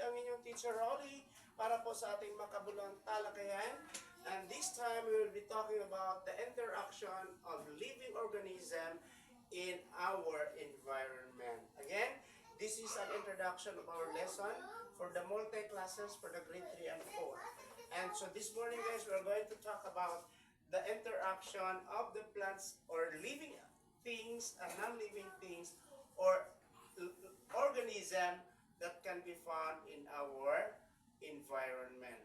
ang inyong teacher Rolly para po sa ating makabuluhang talakayan. And this time we will be talking about the interaction of living organism in our environment. Again, this is an introduction of our lesson for the multi-classes for the grade 3 and 4. And so this morning guys, we are going to talk about the interaction of the plants or living things and non-living things or organism that can be found in our environment.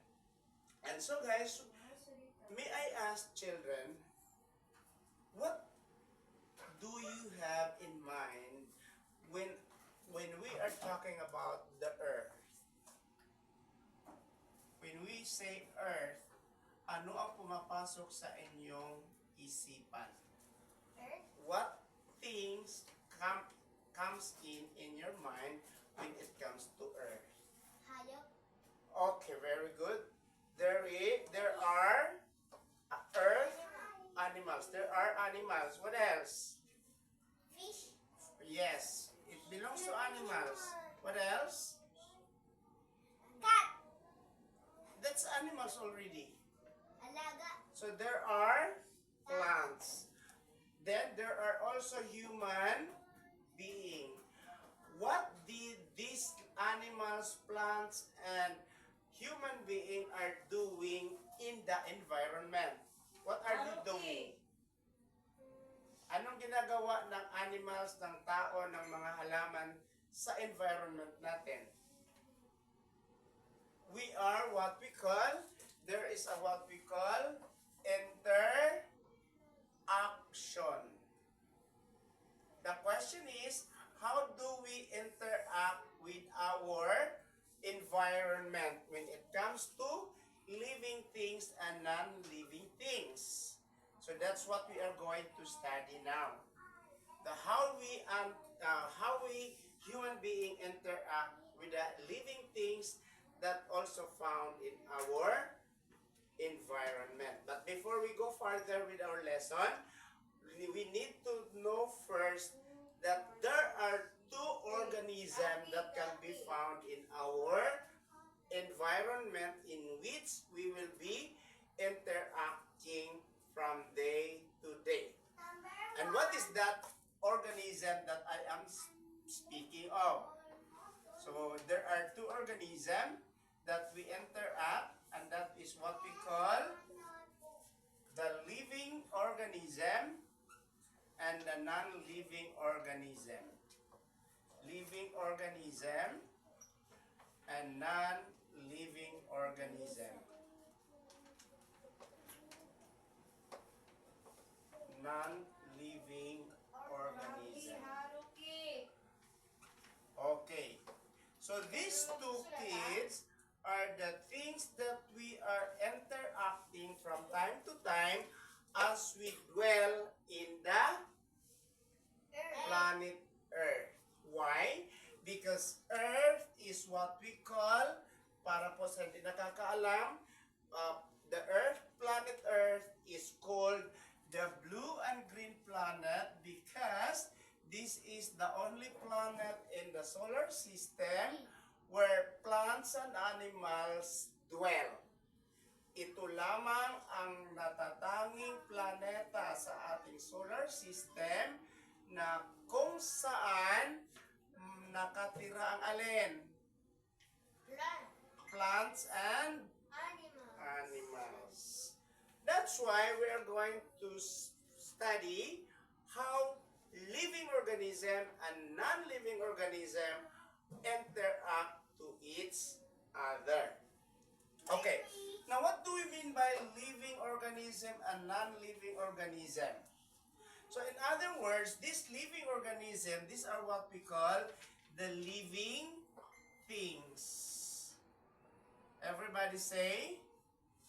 And so guys, may I ask children, what do you have in mind when we are talking about the earth? When we say earth, ano ang pumapasok sa inyong isipan? Earth? What things comes in your mind when it comes to earth? Hayop? Okay, very good. There are earth animals. There are animals. What else? Fish? Yes, it belongs to animals. What else? Cat? That's animals already. Alaga? So there are plants. Then there are also human being. What did these animals, plants, and human being are doing in the environment? What are they doing? Anong ginagawa ng animals, ng tao, ng mga halaman sa environment natin? We are what we call, there is a what we call interaction. The question is, how do we interact with our environment when it comes to living things and non-living things? So that's what we are going to study now. The how we human being interact with the living things that also found in our environment. But before we go further with our lesson, we need to know first that there are two organisms that can be found in our environment in which we will be interacting from day to day. And what is that organism that I am speaking of? So there are two organisms that we interact, and that is what we call the living organism and the non-living organism. Living organism and non-living organism. Non-living organism. Okay. So these two kids are the things that we are interacting from time to time as we dwell in the planet Earth. Why? Because Earth is what we call, para po sa hindi nakakaalam, the Earth, planet Earth is called the blue and green planet because this is the only planet in the solar system where plants and animals dwell. Ito lamang ang natatanging planeta sa ating solar system na kung saan nakatira ang alin? Plants and animals. That's why we are going to study how living organism and non-living organism interact to each other. Okay, now what do we mean by living organism and non-living organism? So in other words, this living organism, these are what we call the living things. Everybody say,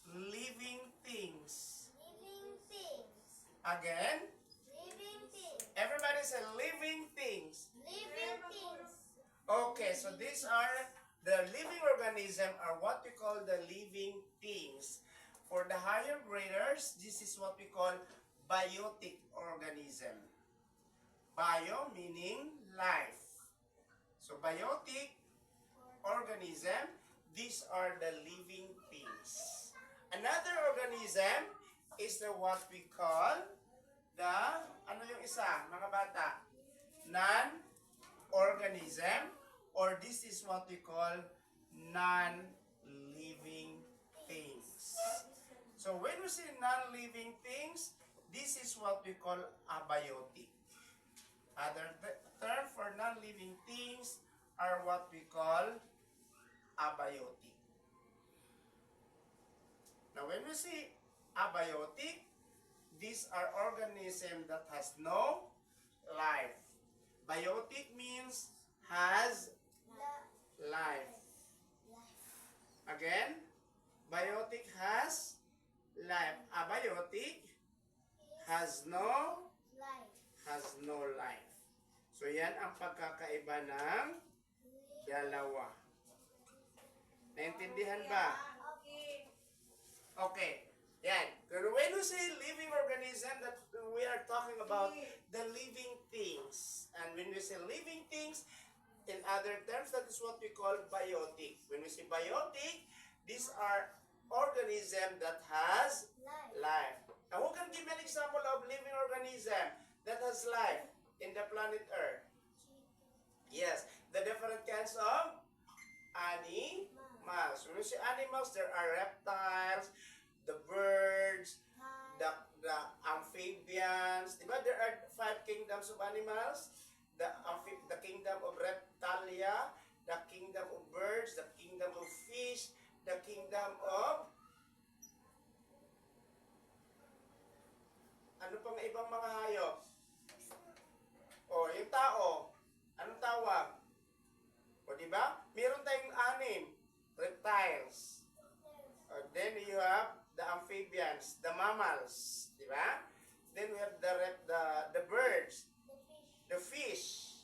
living things. Living things. Again, Living things. everybody say living things. Living things. Okay, so these are the living organism are what we call the living things. For the higher graders, this is what we call biotic organism. Bio meaning life. So biotic organism these are the living things. Another organism is the what we call the, ano yung isa, mga bata? Non-organism, or this is what we call non-living things. So when we say non-living things, this is what we call abiotic. Other term for non-living things are what we call abiotic. Now when we say abiotic, these are organisms that has no life. Biotic means has life. Again, biotic has life. Abiotic has no life. So yan ang pagkakaiba ng dalawa. Naintindihan ba? Okay. Yan. Pero when we say living organism, that we are talking about the living things. And when we say living things, in other terms, that is what we call biotic. When we say biotic, these are organisms that has life. Now, who can give me an example of living organism that has life in the planet Earth? Yes, the different kinds of animals. When we say animals, there are reptiles, the birds, the amphibians. Diba? There are 5 kingdoms of animals. The kingdom of reptilia, the kingdom of birds, the kingdom of fish, the kingdom of ano pang ibang mga hayop? O, yung tao, anong tawag? O, diba? Meron tayong 6 reptiles. Then you have the amphibians, the mammals, di ba? Then we have the birds, the fish.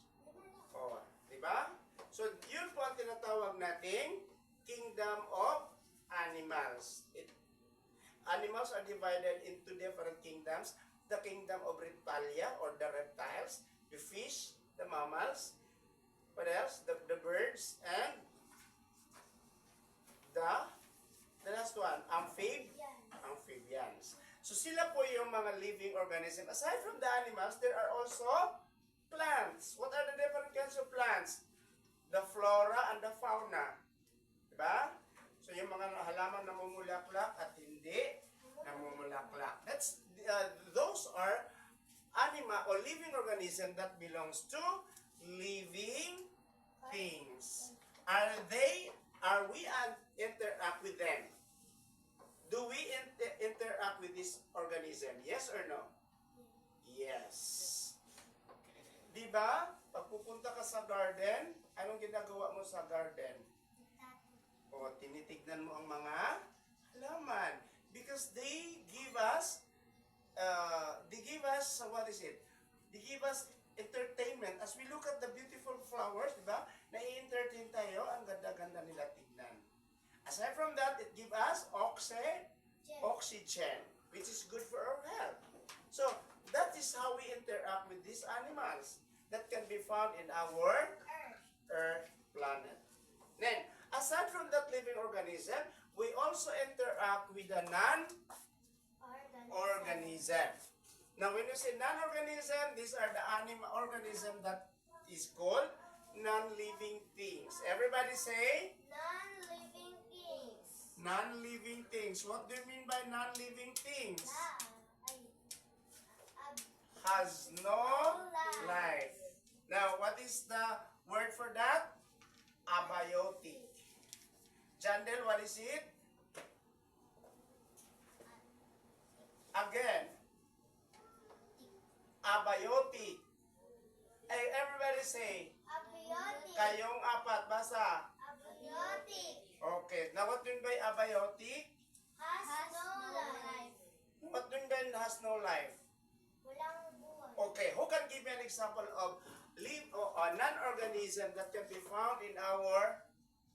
Oh, di ba? So yun po ang tinatawag nating kingdom of animals. Animals are divided into different kingdoms. The kingdom of reptilia or the reptiles, the fish, the mammals, what else? The birds and the last one, amphibians. So sila po yung mga living organisms. Aside from the animals, there are also plants. What are the different kinds of plants? The flora and the fauna. Diba? So yung mga halaman na namumulaklak at hindi namumulaklak. Those are animal or living organism that belongs to living things. Are we interact with them? Do we interact with this organism? Yes or no? Yes. Diba? Pag pupunta ka sa garden, anong ginagawa mo sa garden? O, tinitignan mo ang mga halaman. Because they give us, what is it? They give us entertainment. As we look at the beautiful flowers, diba? Nai-entertain tayo, ang ganda-ganda nila tignan. Aside from that, it gives us oxygen, which is good for our health. So, that is how we interact with these animals that can be found in our Earth planet. Then, aside from that living organism, we also interact with the non-organism. Now, when you say non-organism, these are the animal organism that is called non-living things. Everybody say? Non-living things. Non-living things. What do you mean by non-living things? Has no life. Now, what is the word for that? Abiotic. Jandel, what is it? Again. Abiotic. Hey, everybody say. Abiotic. Kayong apat, basa. Abiotic. Okay. Now, what do you mean by abiotic? Has no life. What do you mean by has no life? Walang buhay. Okay, who can give me an example of non-organism that can be found in our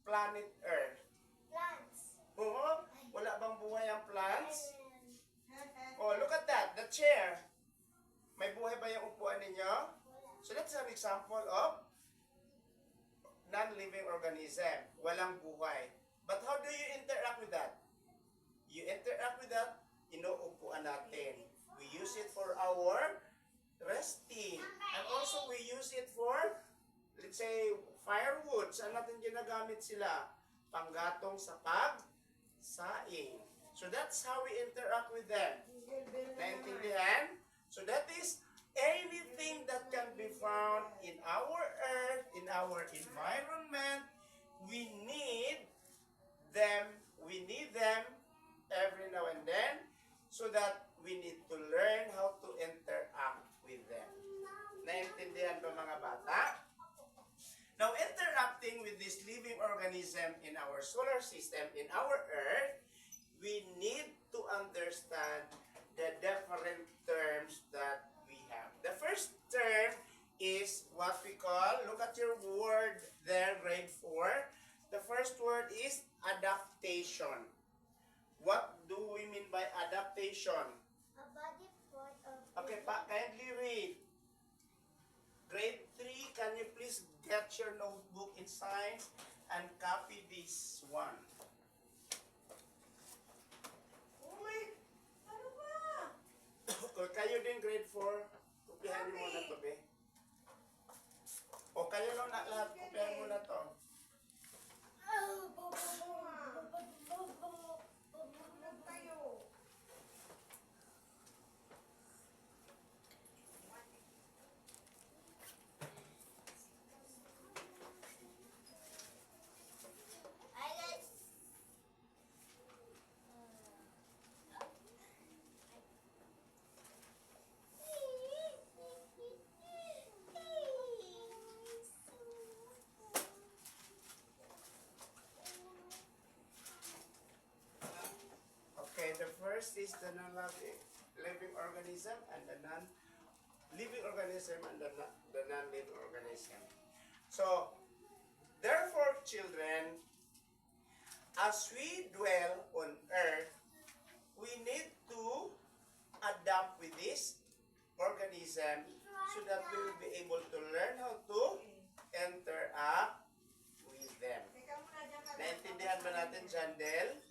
planet Earth? Plants. Oo, wala bang buhay ang plants? Oh, look at that, the chair. May buhay ba yung upuan ninyo? So that's an example of non-living organism. Walang buhay. But how do you interact with that? You interact with that, inuupuan natin. We use it for our resting. And also we use it for, let's say, firewood. Saan natin ginagamit sila? Panggatong sa pagsaing. So that's how we interact with them. Naintindihan? So that is anything that can be found in our earth, in our environment, we need them every now and then, so that we need to learn how to interact with them. Naintindihan ba mga bata? Now, interacting with this living organism in our solar system, in our earth, we need to understand the different terms that we have. The first term is what we call, look at your word there, grade 4. The first word is adaptation. What do we mean by adaptation? A body part of Okay, kindly read. Grade 3, can you please get your notebook in science and copy this one? Kung kayo din grade 4, kopihan niyo muna to, be. O kayo lang na lahat, kopihan muna to. Okay, the first is the non-living organism and the non-living organism and the non-living organism. So, therefore, children, as we dwell on earth, we need to adapt with this organism so that we will be able to learn how to interact with them. Naintindihan ba natin, Jandel?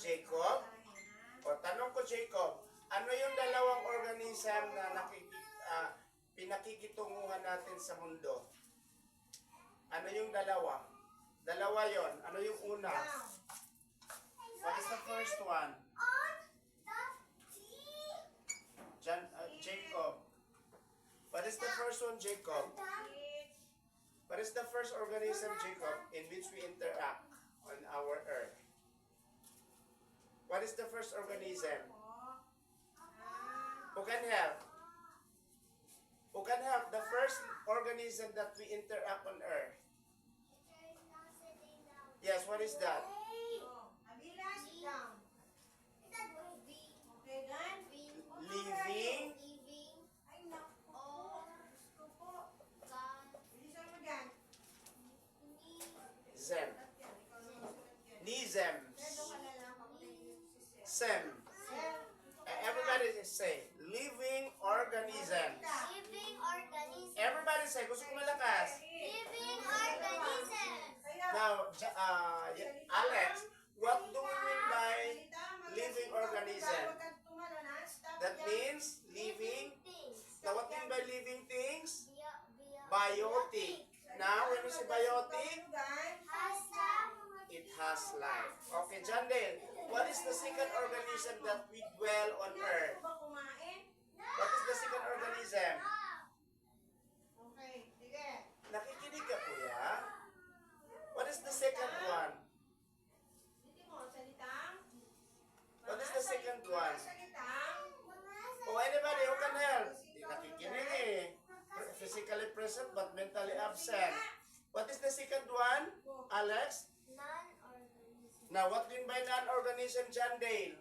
Jacob? O tanong ko, Jacob, ano yung dalawang organism na pinakikitunguhan natin sa mundo? Ano yung dalawa? Dalawa yon. Ano yung una? What is the first one? Jacob. What is the first one, Jacob? What is the first organism, Jacob, in which we interact on our earth? What is the first organism? Who can help? Who can help? The first organism that we interact on earth. Yes, what is that? Living. Zem. Nizem. Sem. Everybody say, living organism. living organism. Everybody say, gusto ko malakas. Living organism. Now, Alex, what do we mean by living organism? That means living. things. Now, what do you mean by living things? Biotic. Biotic. Now, when you say biotic, Has it has life. Okay, Jandel, what is the second organism that we dwell on earth? What is the second organism? Nakikinig ka, kuya? What is the second one? What is the second one? Oh, anybody who can help? Di nakikinig eh. Physically present but mentally absent. What is the second one, Alex? non-organism. Now, what do you mean by non-organism, Jandale?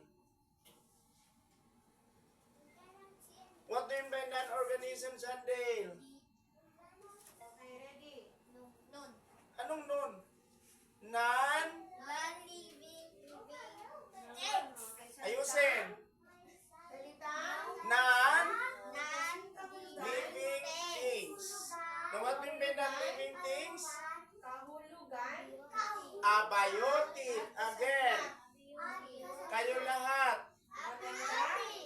What do you mean by non-organism, Jandale? Non. Anong nun? Non? Non-living things. Ayusin. Non-living Non-living things. Now, what do you mean by non-living things? abiotic. Again, kayo lahat.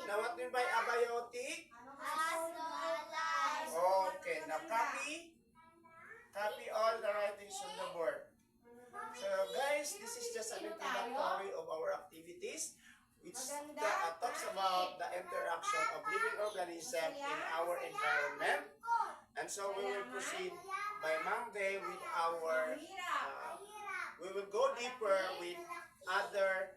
Now, what mean by abiotic? Okay, now copy all the writings on the board. So guys, this is just an introductory of our activities which talks about the interaction of living organisms in our environment. And so we will proceed by Monday with our, we will go deeper with other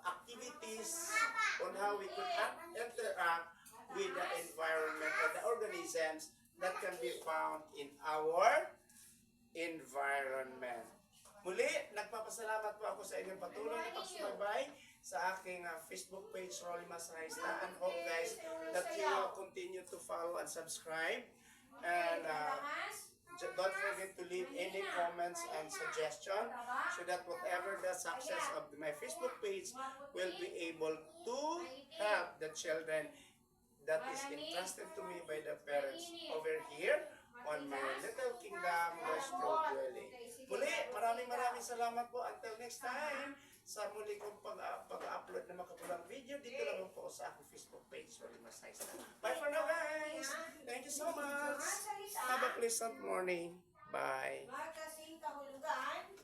activities on how we could interact with the environment or the organisms that can be found in our environment. Muli, nagpapasalamat po ako sa inyong patuloy na pagsubaybay sa aking Facebook page, rollymasahista, and hope guys that you will continue to follow and subscribe. And don't forget to leave any comments and suggestion so that whatever the success of my Facebook page will be able to help the children that is entrusted to me by the parents over here on my little kingdom, West Road Dwelling. Muli, maraming salamat po. Until next time, sa muli kong pag-upload na makapulang video, dito lang po sa aking Facebook page, rollymasahista. Bye for now, guys! Thank you so much! Have a pleasant morning. Bye! Magkasing kahulugan.